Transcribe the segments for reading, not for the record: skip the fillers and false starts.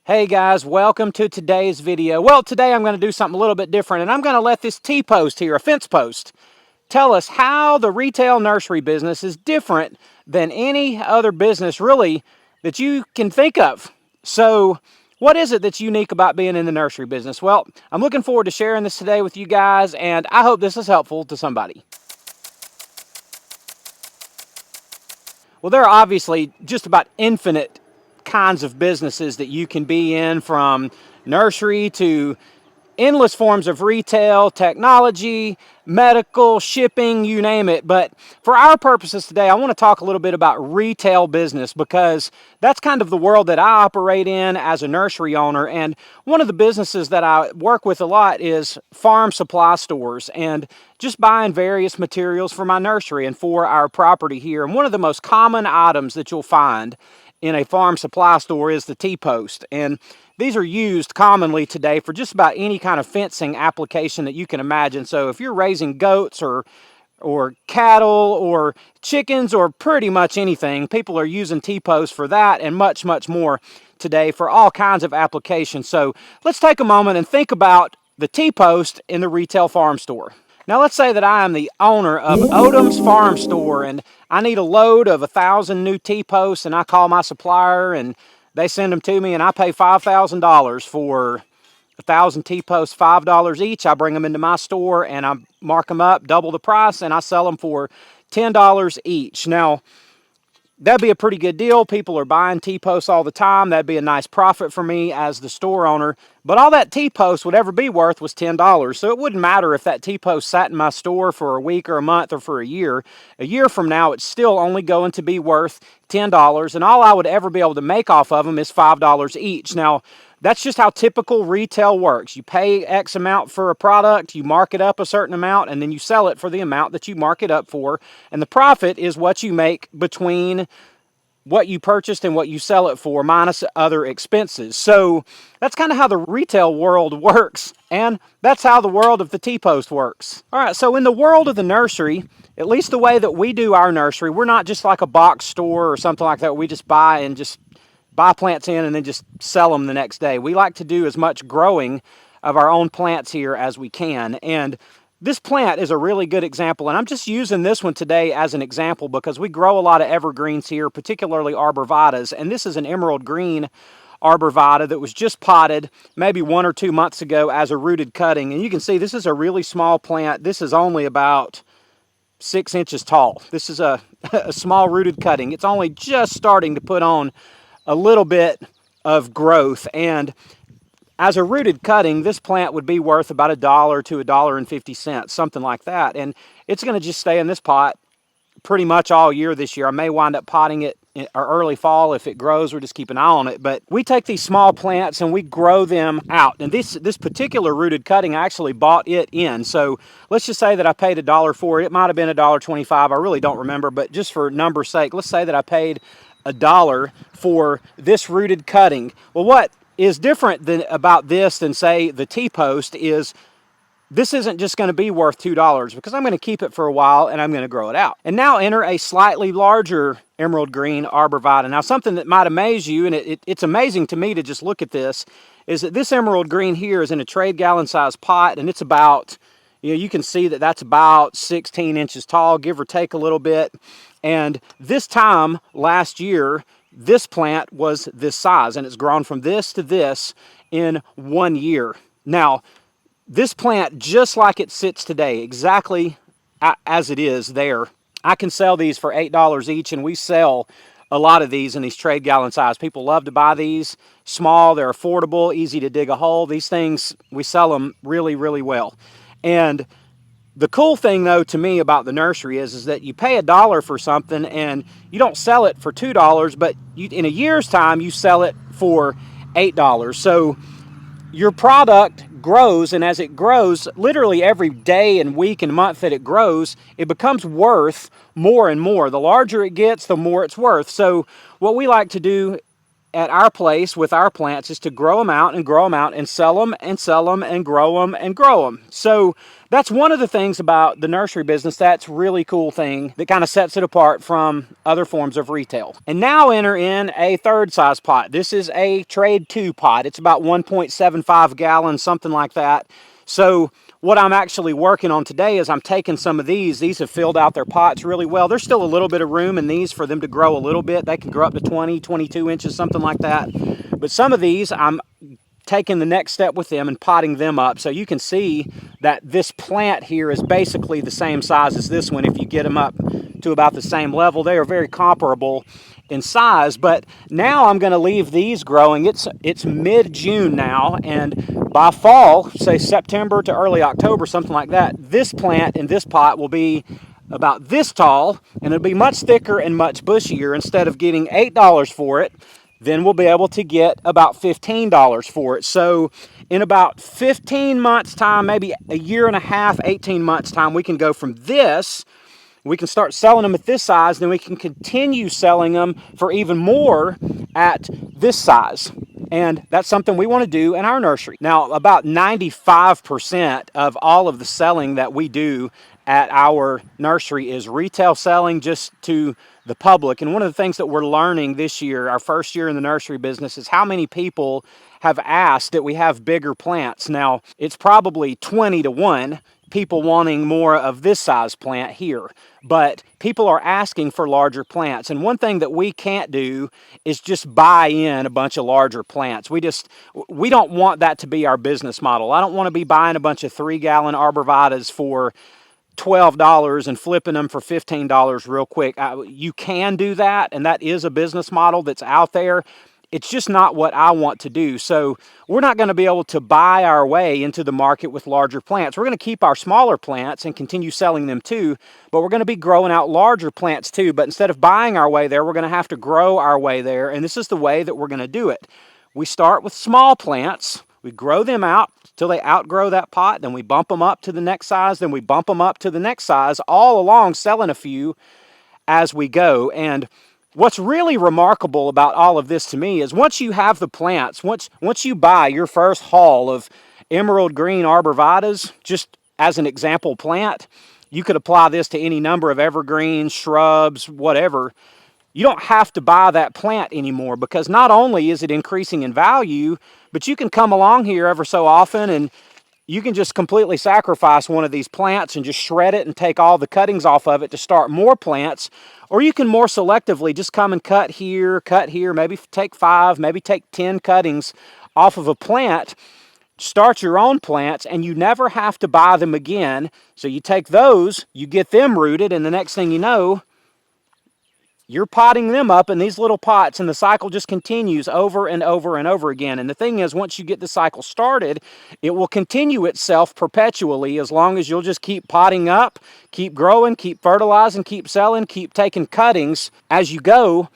Hey guys, welcome to today's video. Well, today I'm going to do something a little bit different, and I'm going to let this T-post here, a fence post, tell us how the retail nursery business is different than any other business really that you can think of. So what is it that's unique about being in the nursery business? Well, I'm looking forward to sharing this today with you guys, and I hope this is helpful to somebody. Well, there are obviously just about infinite kinds of businesses that you can be in, from nursery to endless forms of retail, technology, medical, shipping, you name it. But for our purposes today, I want to talk a little bit about retail business, because that's kind of the world that I operate in as a nursery owner. And one of the businesses that I work with a lot is farm supply stores, and just buying various materials for my nursery and for our property here. And one of the most common items that you'll find in a farm supply store is the T-post. And these are used commonly today for just about any kind of fencing application that you can imagine. So if you're raising goats or cattle or chickens or pretty much anything, people are using T-posts for that and much, much more today for all kinds of applications. So let's take a moment and think about the T-post in the retail farm store. Now let's say that I am the owner of Odom's Farm Store, and I need a load of 1,000 new T-posts, and I call my supplier and they send them to me, and I pay $5,000 for 1,000 T-posts, $5 each. I bring them into my store and I mark them up, double the price, and I sell them for $10 each. Now, that'd be a pretty good deal. People are buying T-posts all the time. That'd be a nice profit for me as the store owner. But all that T-post would ever be worth was $10. So it wouldn't matter if that T-post sat in my store for a week or a month or for a year. A year from now, it's still only going to be worth $10. And all I would ever be able to make off of them is $5 each. Now, that's just how typical retail works. You pay X amount for a product, you mark it up a certain amount, and then you sell it for the amount that you mark it up for. And the profit is what you make between what you purchased and what you sell it for, minus other expenses. So that's kind of how the retail world works, and that's how the world of the T-post works. All right, so in the world of the nursery, at least the way that we do our nursery, we're not just like a box store or something like that. We just buy plants in and then just sell them the next day. We like to do as much growing of our own plants here as we can. And this plant is a really good example. And I'm just using this one today as an example because we grow a lot of evergreens here, particularly arborvitas. And this is an emerald green arborvita that was just potted maybe 1 or 2 months ago as a rooted cutting. And you can see this is a really small plant. This is only about 6 inches tall. This is a small rooted cutting. It's only just starting to put on a little bit of growth, and as a rooted cutting, this plant would be worth about $1 to $1.50, something like that. And it's going to just stay in this pot pretty much all year this year. I may wind up potting it in early fall if it grows, or just keep an eye on it. But we take these small plants and we grow them out. And this particular rooted cutting, I actually bought it in. So let's just say that I paid $1 for it. It might have been $1.25. I really don't remember, but just for number's sake, let's say that I paid $1 for this rooted cutting. Well, what is different about this than, say, the T-post is this isn't just going to be worth $2, because I'm going to keep it for a while and I'm going to grow it out. And now enter a slightly larger emerald green arborvita. Now, something that might amaze you, and it's amazing to me to just look at this, is that this emerald green here is in a trade gallon size pot, and it's about, you can see that that's about 16 inches tall, give or take a little bit. And this time last year, this plant was this size, and it's grown from this to this in 1 year. Now, this plant, just like it sits today, exactly as it is there, I can sell these for $8 each, and we sell a lot of these in these trade gallon size. People love to buy these. Small, they're affordable, easy to dig a hole. These things, we sell them really, really well. And the cool thing, though, to me about the nursery is that you pay $1 for something and you don't sell it for $2, but in a year's time, you sell it for $8. So your product grows, and as it grows, literally every day and week and month that it grows, it becomes worth more and more. The larger it gets, the more it's worth. So what we like to do at our place with our plants is to grow them out and grow them out and sell them and sell them and grow them and grow them. So that's one of the things about the nursery business that's really cool thing that kind of sets it apart from other forms of retail. And now enter in a third size pot. This is a trade 2 pot. It's about 1.75 gallons, something like that. So what I'm actually working on today is I'm taking some of these. These have filled out their pots really well. There's still a little bit of room in these for them to grow a little bit. They can grow up to 20, 22 inches, something like that. But some of these, I'm taking the next step with them and potting them up. So you can see that this plant here is basically the same size as this one. If you get them up to about the same level, they are very comparable in size. But now I'm going to leave these growing. It's mid-June now, and by fall, say September to early October, something like that, this plant in this pot will be about this tall, and it'll be much thicker and much bushier. Instead of getting $8 for it, then we'll be able to get about $15 for it. So in about 15 months time, maybe a year and a half, 18 months time, we can go from this, we can start selling them at this size, then we can continue selling them for even more at this size. And that's something we want to do in our nursery. Now, about 95% of all of the selling that we do at our nursery is retail selling, just to the public. And one of the things that we're learning this year, our first year in the nursery business, is how many people have asked that we have bigger plants. Now, it's probably 20 to 1 people wanting more of this size plant here, but people are asking for larger plants. And one thing that we can't do is just buy in a bunch of larger plants. We don't want that to be our business model. I don't want to be buying a bunch of 3-gallon arborvitas for $12 and flipping them for $15 real quick. You can do that, and that is a business model that's out there. It's just not what I want to do. So we're not going to be able to buy our way into the market with larger plants. We're going to keep our smaller plants and continue selling them too, but we're going to be growing out larger plants too. But instead of buying our way there, we're going to have to grow our way there, and this is the way that we're going to do it. We start with small plants. We grow them out till they outgrow that pot, then we bump them up to the next size, then we bump them up to the next size, all along selling a few as we go. And what's really remarkable about all of this to me is once you have the plants, once you buy your first haul of emerald green arborvitas, just as an example plant, you could apply this to any number of evergreens, shrubs, whatever. You don't have to buy that plant anymore, because not only is it increasing in value, but you can come along here ever so often and you can just completely sacrifice one of these plants and just shred it and take all the cuttings off of it to start more plants. Or you can more selectively just come and cut here, maybe take 5, maybe take 10 cuttings off of a plant, start your own plants, and you never have to buy them again. So you take those, you get them rooted, and the next thing you know, you're potting them up in these little pots, and the cycle just continues over and over and over again. And the thing is, once you get the cycle started, it will continue itself perpetually as long as you'll just keep potting up, keep growing, keep fertilizing, keep selling, keep taking cuttings as you go.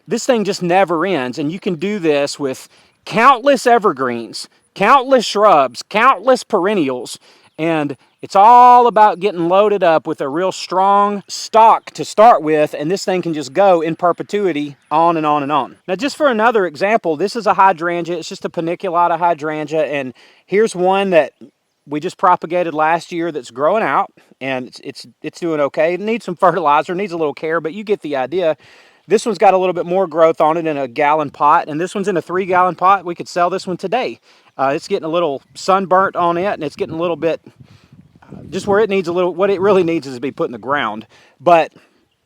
This thing just never ends, and you can do this with countless evergreens, countless shrubs, countless perennials, and it's all about getting loaded up with a real strong stock to start with, and this thing can just go in perpetuity on and on and on. Now, just for another example, this is a hydrangea. It's just a paniculata hydrangea, and here's one that we just propagated last year that's growing out, and it's doing okay. It needs some fertilizer, needs a little care, but you get the idea. This one's got a little bit more growth on it in a gallon pot, and this one's in a 3-gallon pot. We could sell this one today. It's getting a little sunburnt on it, and it's getting a little bit just where it needs a little. What it really needs is to be put in the ground. But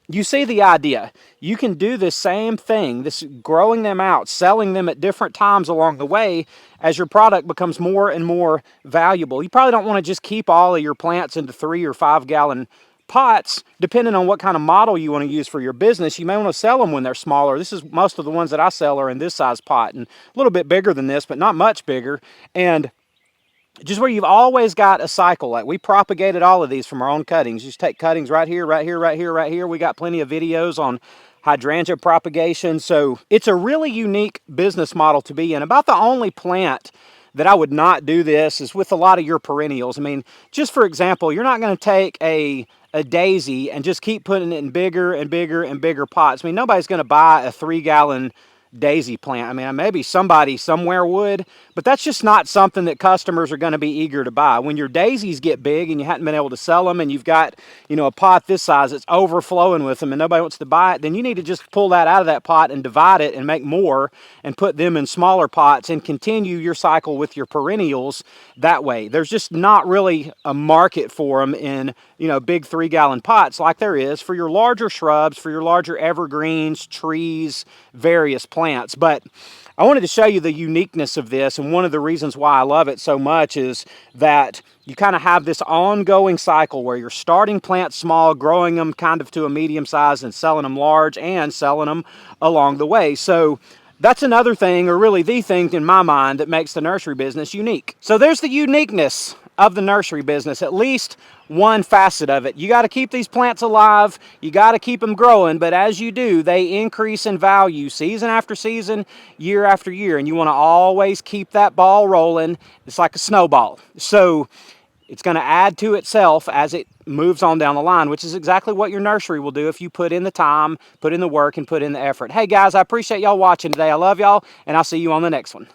you see the idea. You can do this same thing, this growing them out, selling them at different times along the way as your product becomes more and more valuable. You probably don't want to just keep all of your plants into 3 or 5-gallon pots. Depending on what kind of model you want to use for your business, you may want to sell them when they're smaller. This is most of the ones that I sell are in this size pot, and a little bit bigger than this, but not much bigger. And just where you've always got a cycle. Like, we propagated all of these from our own cuttings. You just take cuttings right here, right here, right here, right here. We got plenty of videos on hydrangea propagation. So it's a really unique business model to be in. About the only plant that I would not do this is with a lot of your perennials. I mean, just for example, you're not going to take a daisy and just keep putting it in bigger and bigger and bigger pots. I mean, nobody's going to buy a 3-gallon daisy plant. I mean, maybe somebody somewhere would, but that's just not something that customers are going to be eager to buy. When your daisies get big and you haven't been able to sell them, and you've got, you know, a pot this size that's overflowing with them and nobody wants to buy it, then you need to just pull that out of that pot and divide it and make more and put them in smaller pots and continue your cycle with your perennials that way. There's just not really a market for them in, you know, big 3-gallon pots like there is for your larger shrubs, for your larger evergreens, trees, various plants. But I wanted to show you the uniqueness of this, and one of the reasons why I love it so much is that you kind of have this ongoing cycle where you're starting plants small, growing them kind of to a medium size, and selling them large, and selling them along the way. So that's another thing, or really the thing in my mind, that makes the nursery business unique. So there's the uniqueness of the nursery business, at least one facet of it. You got to keep these plants alive, you got to keep them growing, but as you do, they increase in value season after season, year after year, and you want to always keep that ball rolling. It's like a snowball. So it's going to add to itself as it moves on down the line, which is exactly what your nursery will do if you put in the time, put in the work, and put in the effort. Hey guys, I appreciate y'all watching today. I love y'all, and I'll see you on the next one.